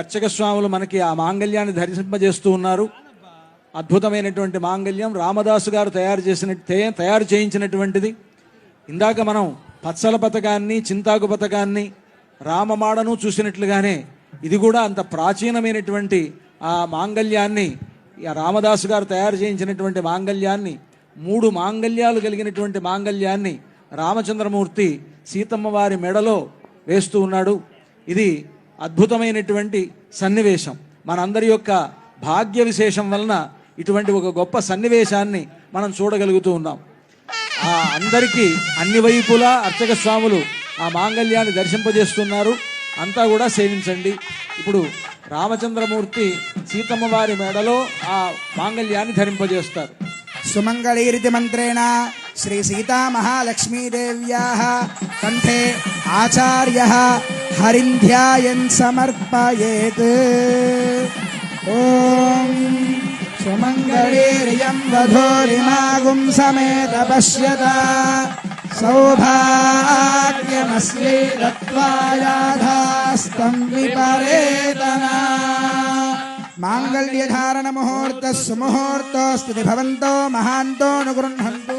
అర్చక స్వాములు మనకి ఆ మాంగళ్యాన్ని ధరింపజేస్తూ ఉన్నారు. అద్భుతమైనటువంటి మాంగళ్యం రామదాసు గారు తయారు చేయించినటువంటిది. ఇందాక మనం పచ్చల పథకాన్ని, చింతాకు పథకాన్ని, రామమాడను చూసినట్లుగానే ఇది కూడా అంత ప్రాచీనమైనటువంటి ఆ మాంగళ్యాన్ని, రామదాసు గారు తయారు చేయించినటువంటి మాంగళ్యాన్ని, 3 మాంగళ్యాలు కలిగినటువంటి మాంగళ్యాన్ని రామచంద్రమూర్తి సీతమ్మ వారి మెడలో వేస్తూ ఉన్నాడు. ఇది అద్భుతమైనటువంటి సన్నివేశం. మనందరి యొక్క భాగ్య విశేషం వలన ఇటువంటి ఒక గొప్ప సన్నివేశాన్ని మనం చూడగలుగుతూ ఉన్నాం. అందరికీ అన్ని వైపులా అర్చక స్వాములు ఆ మాంగళ్యాన్ని దర్శింపజేస్తున్నారు. అంతా కూడా సేవించండి. ఇప్పుడు రామచంద్రమూర్తి సీతమ్మ వారి మెడలో ఆ మాంగళ్యాన్ని ధరింపజేస్తారు. సుమంగళీరితి మంత్రేణ శ్రీ సీతా మహాలక్ష్మీదేవ్యాః కంఠే ఆచార్యః హరింధ్యాయన్ సమర్పయేత్. ఓం సుమంగళీర్యం వధూరిమాగుం సమేత పశ్యత సౌభాగ్యమస్యై దత్వాయాధాస్తం విపరేతనా. మాంగళ్యధారణ ముహూర్త సుముహూర్తోస్తు భవంతో మహాంతో అనుగృహంతు.